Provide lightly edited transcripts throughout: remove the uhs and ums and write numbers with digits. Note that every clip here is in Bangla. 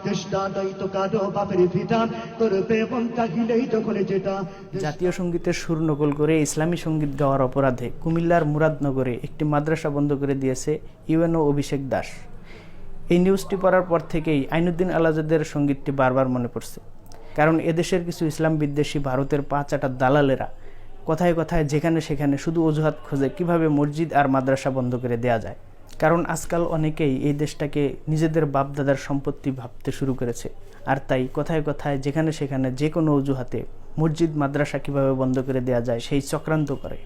কৃষ্ণা দৈত কারো বাপের ভিটা করবে মন চাহিলেই যখন যেটা। জাতীয় সঙ্গীতের সুর নকল করে ইসলামী সঙ্গীত গাওয়ার অপরাধে কুমিল্লার মুরাদনগরে একটি মাদ্রাসা বন্ধ করে দিয়েছে ইউএনও অভিষেক দাস। এই নিউজটি পড়ার পর থেকেই আইনুদ্দিন আল আজাদের সঙ্গীতটি বারবার মনে পড়ছে। কারণ এদেশের কিছু ইসলাম বিদ্বেষী ভারতের পাঁচাটা দালালেরা কথায় কথায় যেখানে সেখানে শুধু অজুহাত খোঁজে কিভাবে মসজিদ আর মাদ্রাসা বন্ধ করে দেয়া যায়। কারণ আজকাল অনেকেই এই দেশটাকে নিজেদের বাপদাদার সম্পত্তি ভাবতে শুরু করেছে, আর তাই কথায় কথায় যেখানে সেখানে যে কোনো অজুহাতে মসজিদ মাদ্রাসা কিভাবে বন্ধ করে দেয়া যায় সেই চক্রান্ত করে।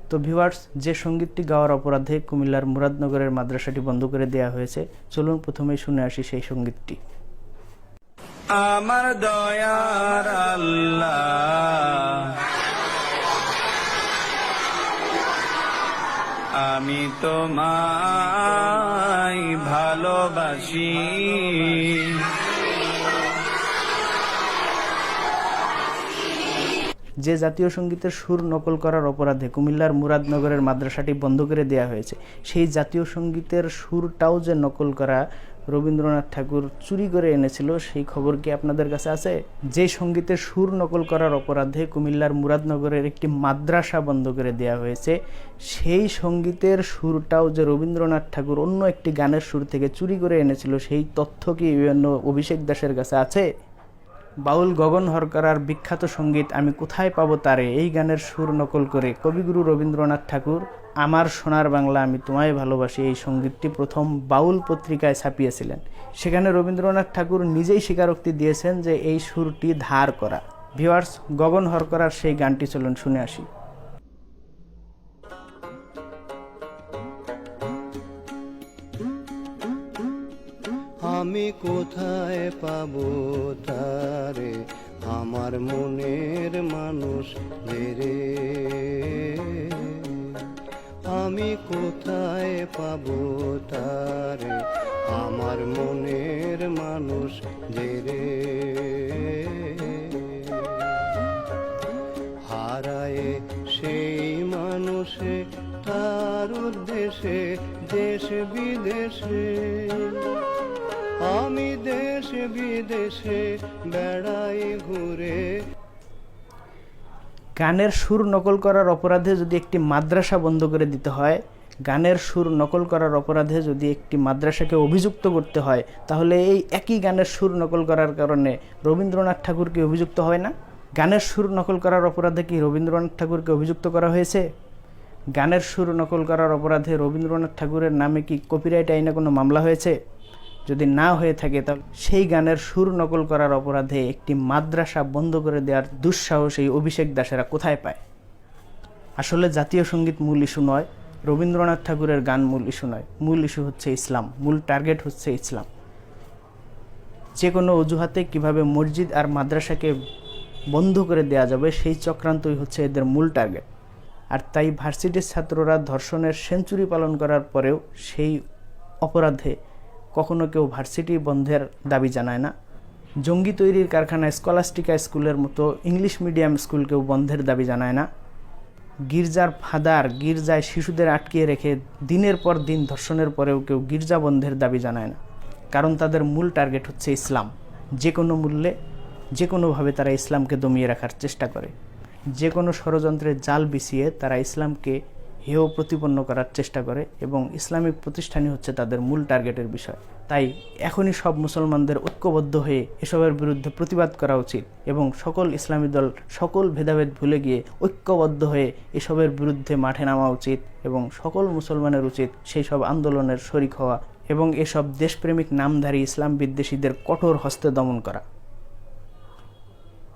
তো ভিউয়ার্স, যে সঙ্গীতটি গাওয়ার অপরাধে কুমিল্লার মুরাদনগরের মাদ্রাসাটি বন্ধ করে দেয়া হয়েছে, চলুন প্রথমেই শুনে আসি সেই সঙ্গীতটি। আমার দয়ার আল্লাহ, আমি তোমায় ভালোবাসি, যে জাতীয় সঙ্গীতের সুর নকল করার অপরাধে কুমিল্লার মুরাদনগরের মাদ্রাসাটি বন্ধ করে দেয়া হয়েছে, সেই জাতীয় সঙ্গীতের সুরটাও যে নকল করা রবীন্দ্রনাথ ঠাকুর চুরি করে এনেছিল, সেই খবর কি আপনাদের কাছে আছে? যে সঙ্গীতের সুর নকল করার অপরাধে কুমিল্লার মুরাদনগরের একটি মাদ্রাসা বন্ধ করে দেয়া হয়েছে, সেই সঙ্গীতের সুরটাও যে রবীন্দ্রনাথ ঠাকুর অন্য একটি গানের সুর থেকে চুরি করে এনেছিল, সেই তথ্য কি অভিষেক দাসের কাছে আছে? বাউল গগন হরকারার বিখ্যাত সঙ্গীত আমি কোথায় পাবো তারে, এই গানের সুর নকল করে কবিগুরু রবীন্দ্রনাথ ঠাকুর আমার সোনার বাংলা আমি তোমায় ভালোবাসি এই সঙ্গীতটি প্রথম বাউল পত্রিকায় ছাপিয়েছিলেন। সেখানে রবীন্দ্রনাথ ঠাকুর নিজেই স্বীকারোক্তি দিয়েছেন যে এই সুরটি ধার করা। ভিউয়ার্স, গগন হরকারার সেই গানটি চলুন শুনে আসি। আমি কোথায় পাবো তারে, আমার মনের মানুষ রে, আমি কোথায় পাবো তারে, আমার মনের মানুষ রে, হারায়ে সেই মানুষে তার উদ্দেশ্যে দেশ বিদেশে, আমি দেশ বিদেশে বেড়াই ঘুরে। গানের সুর নকল করার অপরাধে যদি একটি মাদ্রাসা বন্ধ করে দিতে হয়, গানের সুর নকল করার অপরাধে যদি একটি মাদ্রাসাকে অভিযুক্ত করতে হয়, তাহলে এই একই গানের সুর নকল করার কারণে রবীন্দ্রনাথ ঠাকুরকে অভিযুক্ত হয় না? গানের সুর নকল করার অপরাধে কি রবীন্দ্রনাথ ঠাকুরকে অভিযুক্ত করা হয়েছে? গানের সুর নকল করার অপরাধে রবীন্দ্রনাথ ঠাকুরের নামে কি কপিরাইট আইনে কোনো মামলা হয়েছে? যদি না হয়ে থাকে, তাহলে সেই গানের সুর নকল করার অপরাধে একটি মাদ্রাসা বন্ধ করে দেওয়ার দুঃসাহস এই অভিষেক দাসেরা কোথায় পায়? আসলে জাতীয় সঙ্গীত মূল ইস্যু নয়, রবীন্দ্রনাথ ঠাকুরের গান মূল ইস্যু নয়, মূল ইস্যু হচ্ছে ইসলাম, মূল টার্গেট হচ্ছে ইসলাম। যে কোনো অজুহাতে কিভাবে মসজিদ আর মাদ্রাসাকে বন্ধ করে দেওয়া যাবে সেই চক্রান্তই হচ্ছে এদের মূল টার্গেট। আর তাই ভার্সিটির ছাত্ররা ধর্ষণের সেঞ্চুরি পালন করার পরেও সেই অপরাধে কখনো কেউ ভার্সিটি বন্ধের দাবি জানায় না। জঙ্গি তৈরির কারখানায় স্কলাস্টিকা স্কুলের মতো ইংলিশ মিডিয়াম স্কুলকেও বন্ধের দাবি জানায় না। গির্জার ফাদার গির্জায় শিশুদের আটকিয়ে রেখে দিনের পর দিন ধর্ষণের পরেও কেউ গির্জা বন্ধের দাবি জানায় না, কারণ তাদের মূল টার্গেট হচ্ছে ইসলাম। যে কোনো মূল্যে যে কোনোভাবে তারা ইসলামকে দমিয়ে রাখার চেষ্টা করে, যে কোনো ষড়যন্ত্রের জাল বিছিয়ে তারা ইসলামকে হেয় প্রতিপন্ন করার চেষ্টা করে, এবং ইসলামিক প্রতিষ্ঠানই হচ্ছে তাদের মূল টার্গেটের বিষয়। তাই এখনই সব মুসলমানদের ঐক্যবদ্ধ হয়ে এসবের বিরুদ্ধে প্রতিবাদ করা উচিত, এবং সকল ইসলামী দল সকল ভেদাভেদ ভুলে গিয়ে ঐক্যবদ্ধ হয়ে এসবের বিরুদ্ধে মাঠে নামা উচিত, এবং সকল মুসলমানের উচিত সেই সব আন্দোলনের শরিক হওয়া এবং এসব দেশপ্রেমিক নামধারী ইসলাম বিদ্বেষীদের কঠোর হস্তে দমন করা।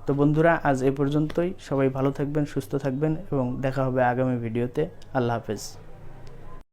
তো বন্ধুরা, আজ এ পর্যন্তই। সবাই ভালো থাকবেন, সুস্থ থাকবেন, এবং দেখা হবে আগামী ভিডিওতে। আল্লাহ হাফেজ।